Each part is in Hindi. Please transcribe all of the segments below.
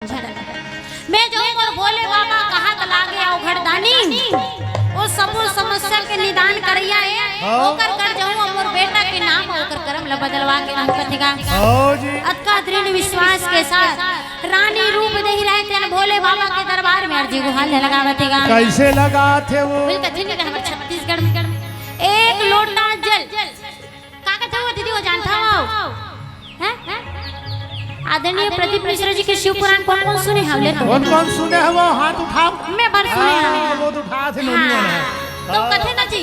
मैं जाऊं और बोले बाबा कहाँ लागे आओ घरदानी वो सब समस्या के निदान करैया है ओकर कर जाऊं और बेटा के नाम ओकर कर्म ल बदलवा के हम कथेगा हां जी अतका दृढ़ विश्वास के साथ रानी रूप देही रहते न भोले बाबा के दरबार में अर्जी गुहार लगावतेगा कैसे लगाते वो बिल कथी के हमर छत्तीसगढ़ में एक लोटा जल का कहते हो दीदी वो जानता हो हैं आदरणीय प्रदीप मिश्रा जी के शिव पुराण कौन कौन सुने हमले कौन सुने हैं वो हाथ उठाओ मैं भर सुने हैं वो तो उठा थे नोनी वाला तो कथे ना जी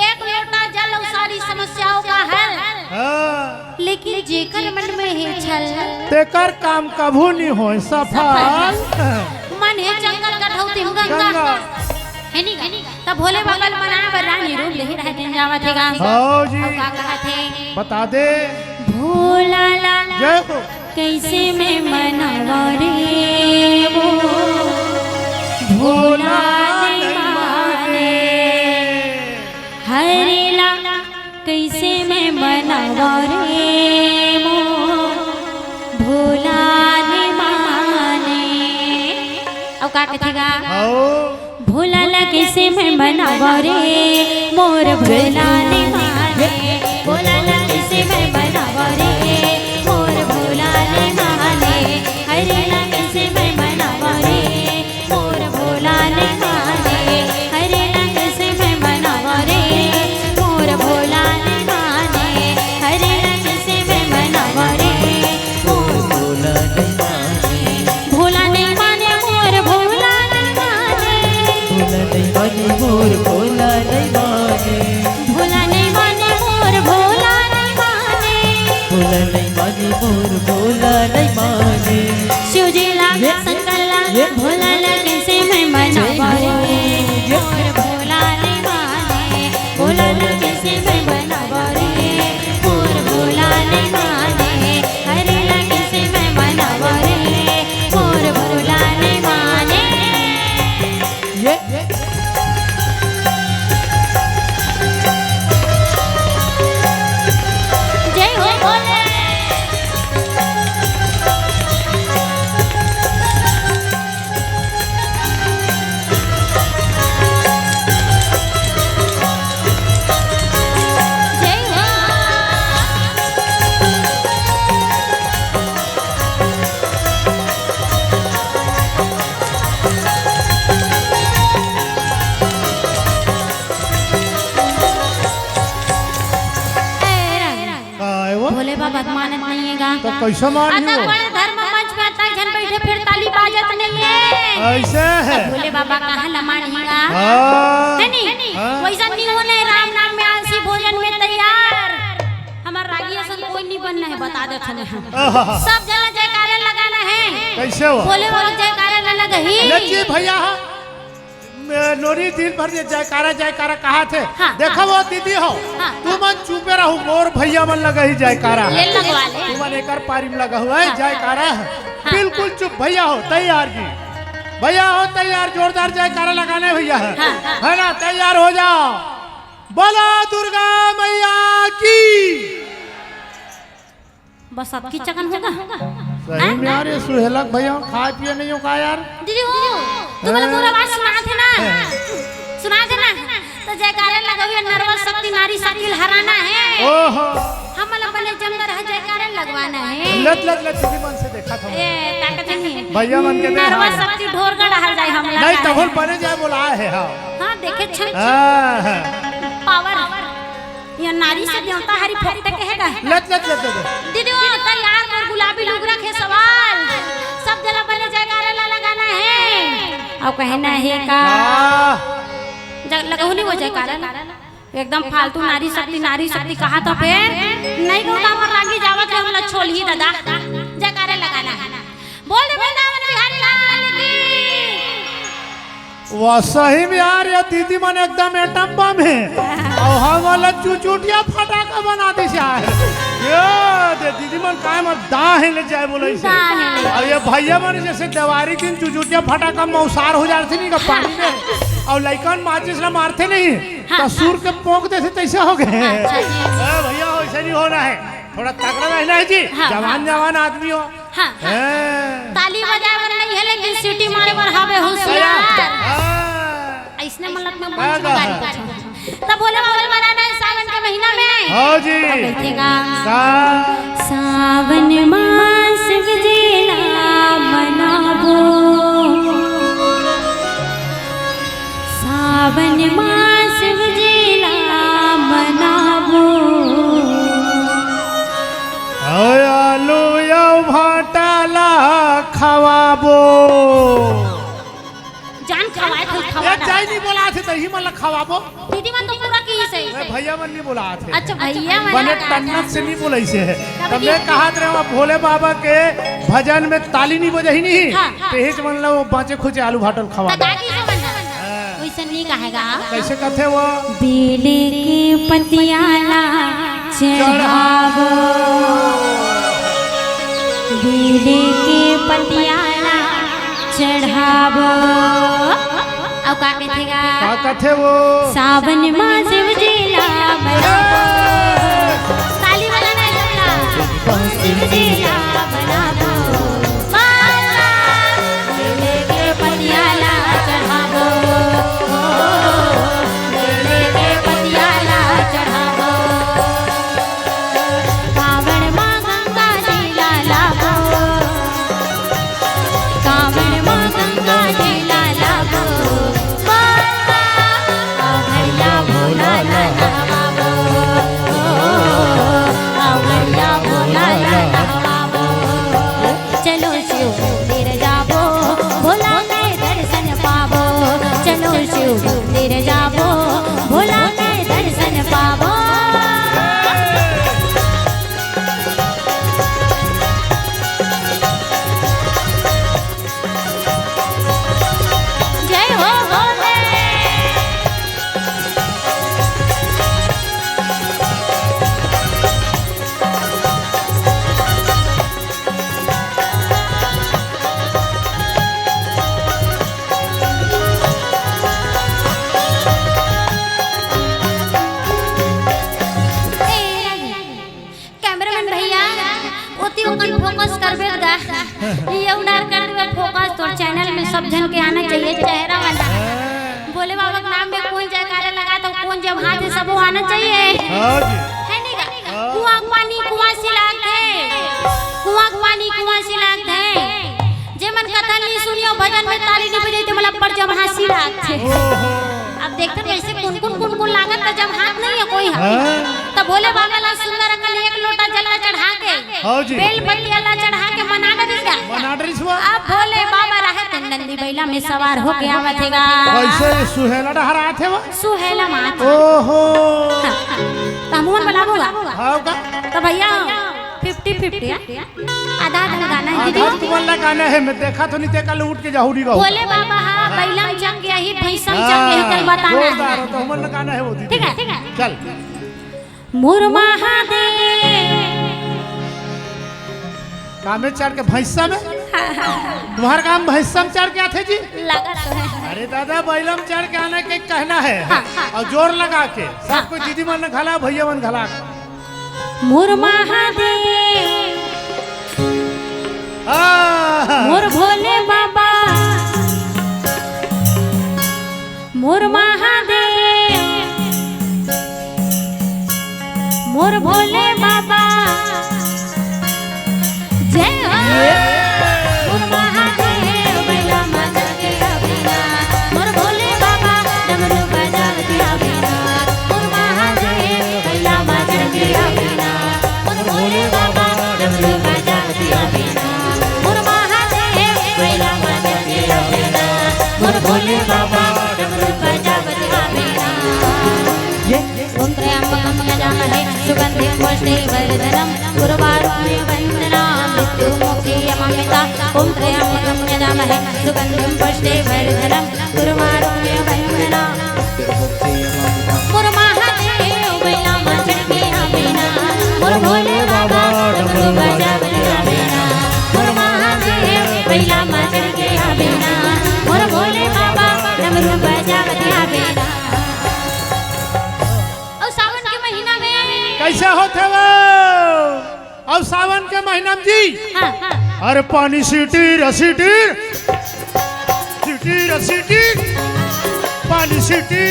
एक लोटा जल और सारी समस्याओं का हल हां लेकिन जेकर मन में है छल तेकर काम कभू नहीं हो सफल मन है जंगल गढ़ौती गंगा है नी तब भोले बाबा मना रानी रूप ले रहते जावत है गांव हां जी का कहा थे बता दे भोला ला जय हो कैसे मैं मनावा रे वो भोला नहीं माने हरे ला कैसे मैं मनावा रे वो भोला नहीं माने अब का कथेगा भोला ला कैसे मैं मनावा रे मोर भोला नहीं माने भोला ला कैसे मैं मनावा रे मोर भोला नहीं माने भोला नहीं माने मोर भोला नहीं माने भोला नहीं माने मोर भोला नहीं माने शिव जी लागे संकल्ला भोला लगे से मैं मनावा रे मोर भोला नहीं माने भोला लगे से मैं मनावा रे मोर भोला नहीं माने हरे लगे से मैं मनावा रे मोर भोला नहीं माने जय हो भोले जय हो काय वो भोले बाबा मानत नहीं है गा तो कैसे मानियो अतः बड़े धर्म मंच में आता जन बैठे फिर ताली बाजत नहीं है ऐसे है भोले बाबा कहाँ लमानेगा हां है नहीं वैसा नहीं होने राम नाम में आलसी भोजन में तैयार हमार रागी असन कोई नहीं बनना है बता देते हैं सब जला जयकारे लगाना है कैसे हो भोले बाबा जयकारे न लगही लज्जी भैया नोरी दिन भर ये जयकारा जयकारा कहा थे हाँ, देखो वो दीदी हो हाँ, तू मन चुपे रहो मोर भैया मन लगा ही जयकारा ले लगवा ले तू मन एकर पारी में लगा हुआ है जयकारा है बिल्कुल चुप भैया हो तैयार जी भैया हो तैयार जोरदार जयकारा लगाने भैया है ना तैयार हो जाओ बोलो दुर्गा मैया की बस अब की चकन होगा सही में यार ये सुहेलक भैया खाए पिए नहीं हो का यार दीदी हो तुम्हारा पूरा आवाज सुना थे ना तो जयकारे लगावे नर्वस शक्ति नारी शक्ति हराना है ओहो हम अपने जंगल है जयकारे लगवाना है लत लत लत दीदी मन से देखा था ए ताकत नहीं भैया मन के नर्वस शक्ति ढोर का हर जाए हम नहीं तहुल बने जाए बोला है हां देखे छ हां पावर ये नारी से देवता हरी फटते कहेगा लत लत लत दीदी वो तैयार कर गुलाबी लुगरा के सवाल सब जला बने जयकारे लगाना है अब कहना है का लगहु नहीं वो जयकारा एकदम फालतू नारी शक्ति कहा तो फिर नहीं को काम रागी जावत है हमला छोल ही दादा जयकारे लगाना बोल दे वृंदावन बिहारी लाल की वो सही में यार ये दीदी मन एकदम एटम बम है और हम वाला चुचुटिया फटाका बना दी ये दे दीदी मन काय मत दा है ले जाए बोले से और ये भैया मन जैसे दिवाली दिन चुचुटिया फटाका मौसार हो जाते नहीं का पानी में और लइकन माचिस ना मारते नहीं तो सूर के पोंक देते तैसे हो गए भैया वैसे नहीं होना है थोड़ा तगड़ा रहना है जी। हाँ, जवान जवान आदमी हो। हाँ, हैं। ताली बजावे नहीं है लेकिन सीटी मारे पर हवे होशियार। ऐसने मतलब में मंच में गाड़ी का तब बोले बाबा बनाना है सावन के महीना में। हाँ जी। बैठेगा का सावन मास जिला मनाबो, सावन मास जिला मनाबो। आलू या भाटाला खवाबो। जान खवाए थे ये खवा जाई नहीं बोला थे तो ही मतलब खवाबो। दीदी मन तो पूरा की सही मैं भैया मन नहीं बोला थे। अच्छा भैया मन बने टन्नत से नहीं बोला इसे है। तब मैं कहा रहे भोले बाबा के भजन में ताली नहीं बजाही नहीं। हाँ, हाँ। तेज मन लो बाँचे खुचे आलू भाटल खवा। वैसे नहीं कहेगा। कैसे कहते वो बेले के पतियाला चढ़ावो, बेले के पतियाला चढ़ावो। अब का कहेगा का कहते वो सावन मास जिला बनाबो। ताली बजाना है सबला। शिव जिला बनाबो, बेले के पतियाला चढ़ावो, बेले के पतियाला चढ़ावो। कावड़ माँ गंगा जी लालाबो, कावड़ माँ गंगा जी लालाबो। भैया भोला लालाबो, भैया भोला लालाबो। चलो शिव मंदिर जाबो, भोला के दर्शन पाबो। चलो शिव मंदिर जाबो, भोला के दर्शन पाबो। जय हो भोले। कैमरामैन भैया ओती ओकन फोकस करबे दा ये उनार कर दे फोकस तोर चैनल में सब जन के आना चाहिए चेहरा वाला। भोले बाबा के नाम में कौन जयकारा लगा तो कौन जब हाथ है सब आना चाहिए। हाँ जी। है नहीं का कुआं पानी कुआं सिलात है, कुआं पानी कुआं सिलात है। जे मन कथा नहीं सुनियो भजन में ताली नहीं बजाई तो मतलब पर जब हंसी लागत है। अब देखते कैसे कुन लागत है जब हाथ नहीं है कोई हाथ। तब भोले बाबा ला सुंदर अकल एक लोटा जला चढ़ा के हाँ जी। बेल पत्ती ला चढ़ा के मना देगा। बना ड्रिसवा अब भोले बाबा रहे तो नंदी बैला में सवार होके आवत हैगा। कैसे सुहेला डहरा थे वो सुहेला मात ओहो तमुन बनाबोगा। हाँ का तो भैया 50-50 आधा आधा गाना है दीदी। आधा तुम्हारा गाना है मैं देखा तो नहीं देखा उठ के जाहुरी रहो। भोले बाबा हाँ बैलम जग गया ही भैंसम जग गया कल बताना है। तो हमारा गाना है वो दीदी। ठीक है चल मोर महादेव काम में चढ़ के भैंसा में तुम्हारा काम भैंसा में चढ़ के आते जी। लगा तो है। अरे दादा बैलम चढ़ के आने के कहना है हाँ, हाँ। और जोर लगा के सब कोई दीदी मन घला भैया मन घला। मोर महादेव मोर भोले बाबा, मोर महादेव मोर भोले बाबा। जय हो मोर महादेव बैला माता के अभिना, मोर भोले बाबा डमरू बजावती अभिना। मोर महादेव बैला माता के अभिना, मोर भोले बाबा डमरू बजावती अभिना। मोर महादेव बैला माता के अभिना, मोर भोले बाबा डमरू बजावती अभिना। ओम त्र्यंबकं यजामहे सुगन्धिं पुष्टिवर्धनम् उर्वारुकमिव बन्धनान् मृत्युमुक्षीयमामृतात्। ओम त्र्यंबकं यजामहे सुगन्धिं पुष्टिवर्धनम् उर्वारुकमिव बन्धनान्। मोर महादेव बैला माता के अभिना, मोर भोले बाबा डमरू बजावती अभिना। मोर महादेव बैला माता के अभिना, मोर भोले बाबा डमरू बजावती अभिना। कैसे होते वो अब सावन के महीना में जी हाँ हाँ अरे पानी सीटी सीटी सीटी पानी सीटी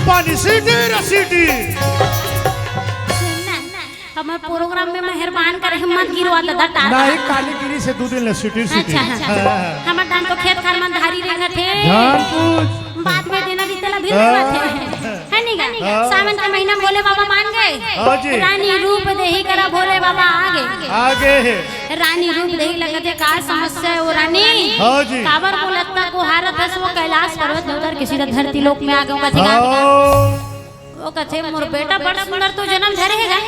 पानी सीटी हमारे प्रोग्राम में मेहरबान करे हिम्मत गिरवा दादा टाटा नहीं कालीगिरी से 2 दिन ले सिटी अच्छा हमारे दान तो खेत खार में धारी रेंगा थे ध्यान पूछ बाद में देना बीतेला भी थे है नहीं गा सावन के महीना भोले बाबा मान हाँ जी। गए रानी रूप देही करा भोले बाबा आगे है रानी रूप देही लगते का समस्या है वो रानी हाँ जी। काबर बोलता को हारत है वो कैलाश पर्वत उधर किसी धरती लोक में आ गए हाँ। वो कथे मोर बेटा बड़ा सुंदर तो जन्म धरे है